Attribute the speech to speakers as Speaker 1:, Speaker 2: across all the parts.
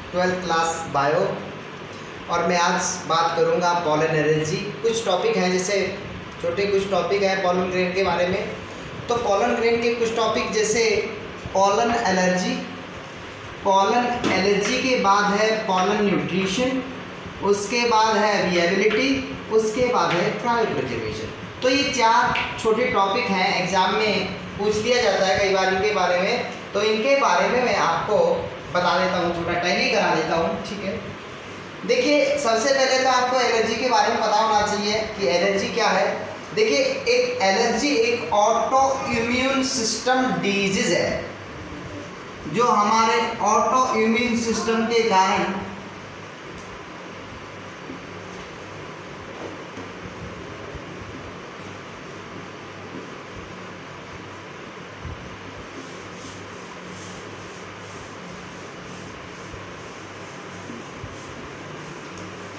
Speaker 1: 12th class bio. और मैं आज बात करूंगा पॉलन एलर्जी। कुछ टॉपिक हैं, जैसे छोटे कुछ टॉपिक हैं पॉलन ग्रेन के बारे में। तो पॉलन ग्रेन के कुछ टॉपिक जैसे पॉलन एलर्जी के बाद है पॉलन न्यूट्रिशन, उसके बाद है विएबिलिटी, उसके बाद है क्रायोप्रिजर्वेशन। तो ये 4 छोटे टॉपिक हैं, एग्जाम में पूछ लिया जाता है कई बार इनके बारे में। तो इनके बारे में मैं आपको बता देता हूँ, थोड़ा टैली करा देता हूँ, ठीक है। देखिए, सबसे पहले तो आपको एलर्जी के बारे में पता होना चाहिए कि एलर्जी क्या है। देखिए, एक एलर्जी एक ऑटो इम्यून सिस्टम डिजीज है, जो हमारे ऑटो इम्यून सिस्टम के कारण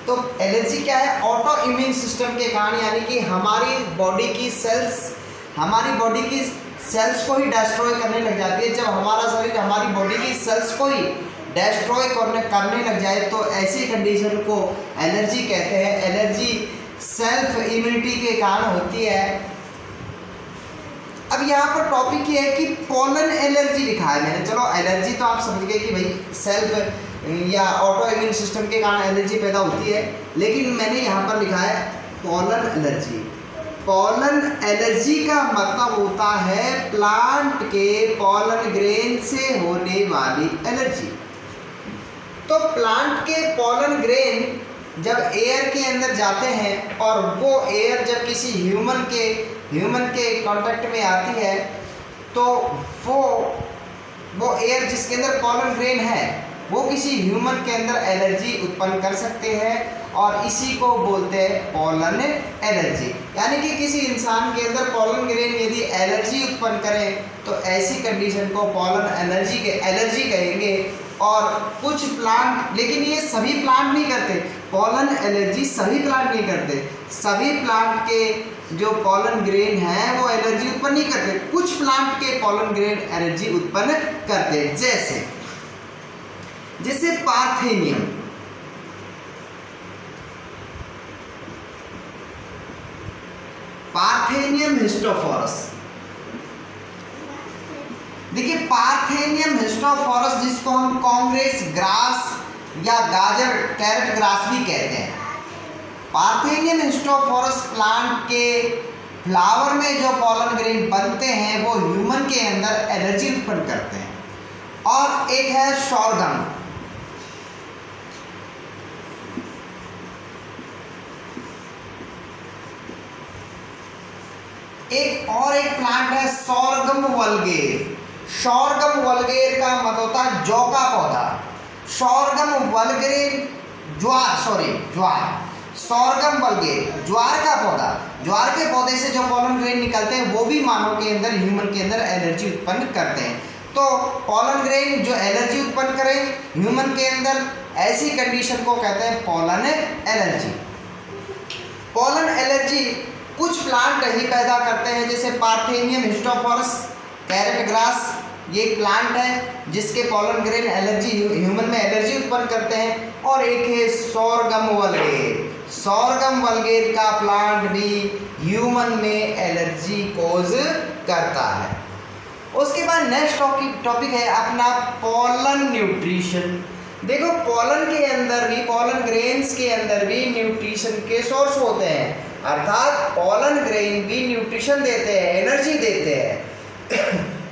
Speaker 1: तो एलर्जी क्या है, ऑटो इम्यून सिस्टम के कारण, यानी कि हमारी बॉडी की सेल्स को ही डिस्ट्रॉय करने लग जाती है। जब हमारा शरीर हमारी बॉडी की सेल्स को ही डिस्ट्रॉय करने लग जाए तो ऐसी कंडीशन को एलर्जी कहते हैं। एलर्जी सेल्फ इम्यूनिटी के कारण होती है। अब यहाँ पर टॉपिक ये है कि पॉलन एलर्जी लिखा है मैंने। चलो, एलर्जी तो आप समझ गए कि भाई सेल्फ या ऑटो इम्यून सिस्टम के कारण एलर्जी पैदा होती है, लेकिन मैंने यहाँ पर लिखा है पॉलन एलर्जी। पॉलन एलर्जी का मतलब होता है प्लांट के पॉलन ग्रेन से होने वाली एलर्जी। तो प्लांट के पॉलन ग्रेन जब एयर के अंदर जाते हैं और वो एयर जब किसी ह्यूमन के कांटेक्ट में आती है, तो वो एयर जिसके अंदर पॉलन ग्रेन है वो किसी ह्यूमन के अंदर एलर्जी उत्पन्न कर सकते हैं, और इसी को बोलते हैं पॉलन एलर्जी। यानी कि किसी इंसान के अंदर पॉलन ग्रेन यदि एलर्जी उत्पन्न करें तो ऐसी कंडीशन को पॉलन एलर्जी कहेंगे। और कुछ प्लांट, लेकिन ये सभी प्लांट नहीं करते, पॉलन एलर्जी सभी प्लांट नहीं करते। सभी प्लांट के जो पॉलन ग्रेन है वो एलर्जी उत्पन्न नहीं करते। कुछ प्लांट के पॉलन ग्रेन एलर्जी उत्पन्न करते हैं, जैसे पार्थेनियम हिस्टोफोरस। देखिए, पार्थेनियम हिस्टोफोरस जिसको हम कांग्रेस ग्रास या गाजर कैरेट ग्रास भी कहते हैं। पार्थेनियम हिस्टोफोरस प्लांट के फ्लावर में जो पॉलन ग्रेन बनते हैं वो ह्यूमन के अंदर एलर्जी उत्पन्न करते हैं। और एक है सोरगम। एक प्लांट है सोरगम वल्गेर। सोरगम वल्गेर का मतलब होता है जौ का पौधा। सोरगम वल्गेर ज्वार। सोरगम वल्गेर ज्वार का पौधा। ज्वार के पौधे से जो पॉलन ग्रेन निकलते हैं वो भी मानव के अंदर, ह्यूमन के अंदर एलर्जी उत्पन्न करते हैं। तो पॉलन ग्रेन जो एलर्जी उत्पन्न करें ह्यूमन के अंदर, ऐसी कंडीशन को कहते हैं पॉलन एलर्जी। पॉलन एलर्जी कुछ प्लांट ही पैदा करते हैं, जैसे पार्थेनियम हिस्टोफोरस कैरेट ग्रास, ये प्लांट है जिसके पॉलन ग्रेन एलर्जी ह्यूमन में एलर्जी उत्पन्न करते हैं। और एक है सोरगम वल्गेर। सोरगम वल्गेर का प्लांट भी ह्यूमन में एलर्जी कोज करता है। उसके बाद नेक्स्ट टॉपिक है अपना पॉलन न्यूट्रिशन। देखो, पॉलन के अंदर भी, पॉलन ग्रेन्स के अंदर भी न्यूट्रिशन के सोर्स होते हैं, अर्थात पॉलन ग्रेन भी न्यूट्रिशन देते हैं, एनर्जी देते हैं।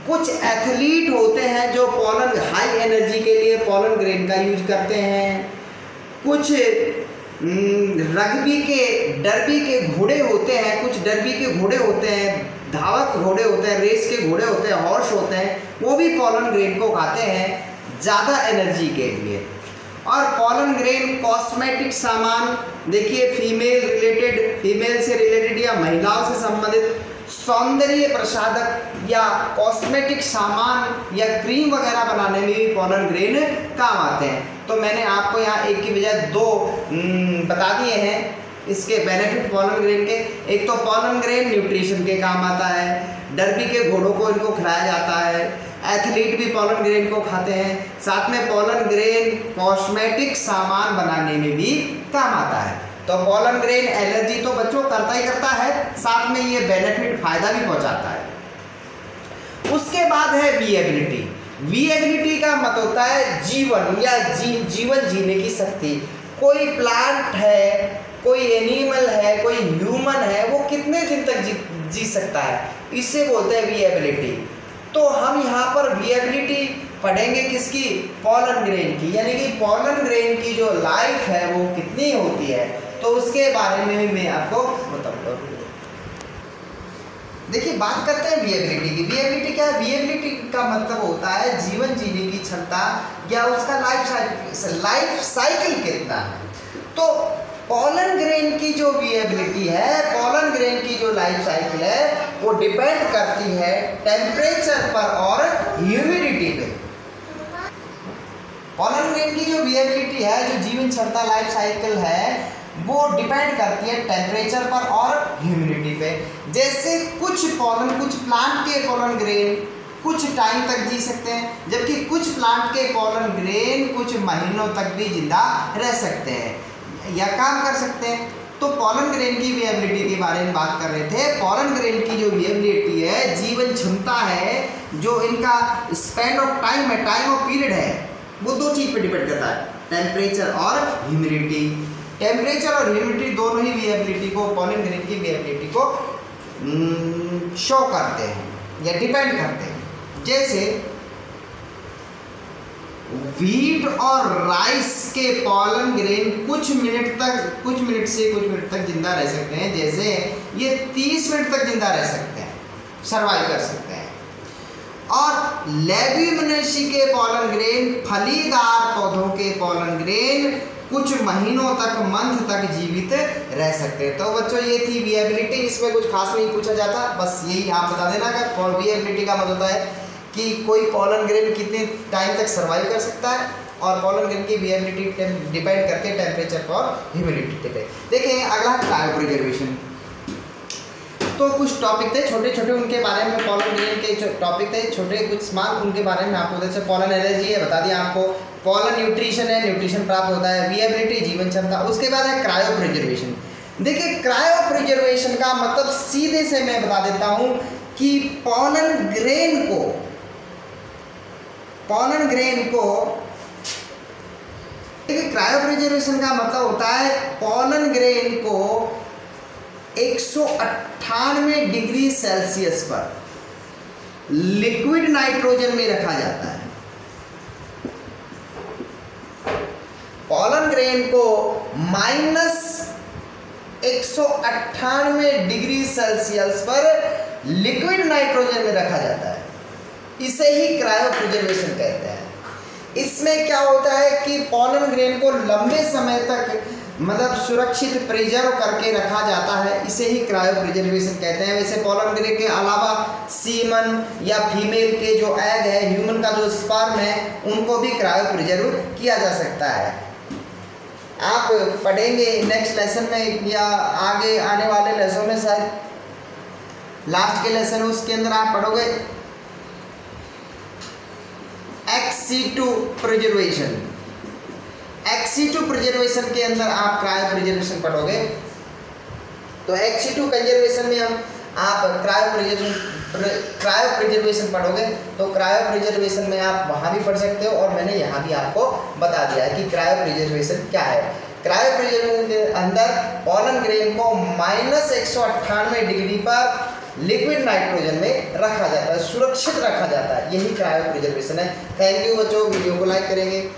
Speaker 1: कुछ एथलीट होते हैं जो पॉलन हाई एनर्जी के लिए पॉलन ग्रेन का यूज करते हैं। कुछ डर्बी के घोड़े होते हैं, कुछ डर्बी के घोड़े होते हैं, धावक घोड़े होते हैं, रेस के घोड़े होते हैं, हॉर्स होते हैं, वो भी पॉलन ग्रेन को खाते हैं ज़्यादा एनर्जी के लिए। और पॉलन ग्रेन कॉस्मेटिक सामान, देखिए फीमेल से रिलेटेड या महिलाओं से संबंधित सौंदर्य प्रसाधक या कॉस्मेटिक सामान या क्रीम वगैरह बनाने में भी पॉलन ग्रेन काम आते हैं। तो मैंने आपको यहाँ एक की बजाय 2 बता दिए हैं इसके बेनिफिट पॉलन ग्रेन के। एक तो पॉलन ग्रेन न्यूट्रिशन के काम आता है, डर्बी के घोड़ों को इनको खिलाया जाता है, एथलीट भी पॉलन ग्रेन को खाते हैं। साथ में पॉलन ग्रेन कॉस्मेटिक सामान बनाने में भी काम आता है। तो पोलन ग्रेन एलर्जी तो बच्चों करता ही करता है, साथ में ये बेनिफिट फायदा भी पहुंचाता है। उसके बाद है विएबिलिटी। विएबिलिटी का मतलब होता है जीवन या जीवन जीने की शक्ति। कोई प्लांट है, कोई एनिमल है, कोई ह्यूमन है, वो कितने दिन तक जी सकता है, इसे बोलते हैं विएबिलिटी। तो हम यहाँ पर विएबिलिटी पढ़ेंगे किसकी? पोलन ग्रेन की, यानी कि पोलन ग्रेन की जो लाइफ है वो कितनी होती है, तो उसके बारे में भी मैं आपको बताऊंगा। देखिए बात करते हैं विएबिलिटी की। विएबिलिटी क्या है? विएबिलिटी का मतलब होता है जीवन जीने की क्षमता या उसका लाइफ साइकिल कितना है। तो पोलन ग्रेन की जो विएबिलिटी है, पोलन ग्रेन की जो लाइफ साइकिल है, वो डिपेंड करती है टेम्परेचर पर और ह्यूमिडिटी पे। पोलन ग्रेन की जो विएबिलिटी है, जो जीवन क्षमता लाइफ साइकिल है, वो डिपेंड करती है टेम्परेचर पर और ह्यूमिडिटी पे। जैसे कुछ प्लांट के पोलन ग्रेन कुछ टाइम तक जी सकते हैं, जबकि कुछ प्लांट के पोलन ग्रेन कुछ महीनों तक भी जिंदा रह सकते हैं या काम कर सकते हैं। तो पोलन ग्रेन की विएबिलिटी के बारे में बात कर रहे थे। पोलन ग्रेन की जो विएबिलिटी है, जीवन क्षमता है, जो इनका स्पैन ऑफ टाइम है, टाइम ऑफ पीरियड है, वो दो चीज़ पे डिपेंड करता है, टेम्परेचर और ह्यूमिडिटी। टेम्परेचर और ह्यूमिडिटी दोनों ही विएबिलिटी को, पोलन ग्रेन की विएबिलिटी को शो करते हैं या डिपेंड करते हैं। जैसे व्हीट और राइस के पोलन ग्रेन कुछ मिनट से कुछ मिनट तक जिंदा रह सकते हैं। जैसे ये 30 मिनट तक जिंदा रह सकते हैं, सर्वाइव कर सकते हैं। और लेग्यूमिनेसी के पोलन ग्रेन, फलीदार पौधों के पोलन ग्रेन कुछ महीनों तक, मंथ तक जीवित रह सकते हैं। तो बच्चों ये थी विएबिलिटी, इसमें कुछ खास नहीं पूछा जाता, बस यही आप बता देना कि विएबिलिटी का मतलब होता है कि कोई पोलन ग्रेन कितने टाइम तक सर्वाइव कर सकता है, और पोलन ग्रेन की विएबिलिटी डिपेंड करके टेम्परेचर और ह्यूमिडिटी पे। देखिए अगला क्रायो प्रिजर्वेशन। तो कुछ टॉपिक थे छोटे छोटे, उनके बारे में, पोलन ग्रेन के जो टॉपिक थे छोटे कुछ मार्क, उनके बारे में आपको जैसे पोलन एलर्जी है बता दिया आपको, पोलन न्यूट्रिशन है, न्यूट्रिशन प्राप्त होता है, विएबिलिटी जीवन क्षमता। उसके बाद है क्रायो प्रिजर्वेशन। देखिए क्रायो प्रिजर्वेशन का मतलब सीधे से मैं बता देता हूँ कि पोलन ग्रेन को देखिए क्रायो प्रिजर्वेशन का मतलब होता है पोलन ग्रेन को 198 डिग्री सेल्सियस पर लिक्विड नाइट्रोजन में रखा जाता है। पोलन ग्रेन को -198 डिग्री सेल्सियस पर लिक्विड नाइट्रोजन में रखा जाता है। इसे ही क्रायो प्रिजर्वेशन कहते हैं। इसमें क्या होता है कि पोलन ग्रेन को लंबे समय तक मतलब सुरक्षित प्रिजर्व करके रखा जाता है, इसे ही क्रायो प्रिजर्वेशन कहते हैं। वैसे पोलन ग्रेन के अलावा सीमन या फीमेल के जो एग है, ह्यूमन का जो स्पर्म है, उनको भी क्रायो प्रिजर्व किया जा सकता है। आप पढ़ेंगे नेक्स्ट लेसन में या आगे आने वाले लेसन में, शायद लास्ट के लेसन है उसके अंदर आप पढ़ोगे ex-situ प्रिजर्वेशन। ex-situ प्रिजर्वेशन के अंदर आप क्रायो प्रिजर्वेशन पढ़ोगे। तो ex-situ कंजर्वेशन में आप क्रायो प्रिजर्वेशन पढ़ोगे, तो क्रायो प्रिजर्वेशन में आप वहाँ भी पढ़ सकते हो, और मैंने यहाँ भी आपको बता दिया है कि क्रायो प्रिजर्वेशन क्या है। क्रायो प्रिजर्वेशन के अंदर पोलन ग्रेन को -198 डिग्री पर लिक्विड नाइट्रोजन में रखा जाता है, सुरक्षित रखा जाता है, यही क्रायो प्रिजर्वेशन है। थैंक यू बच्चों, वीडियो को लाइक करेंगे।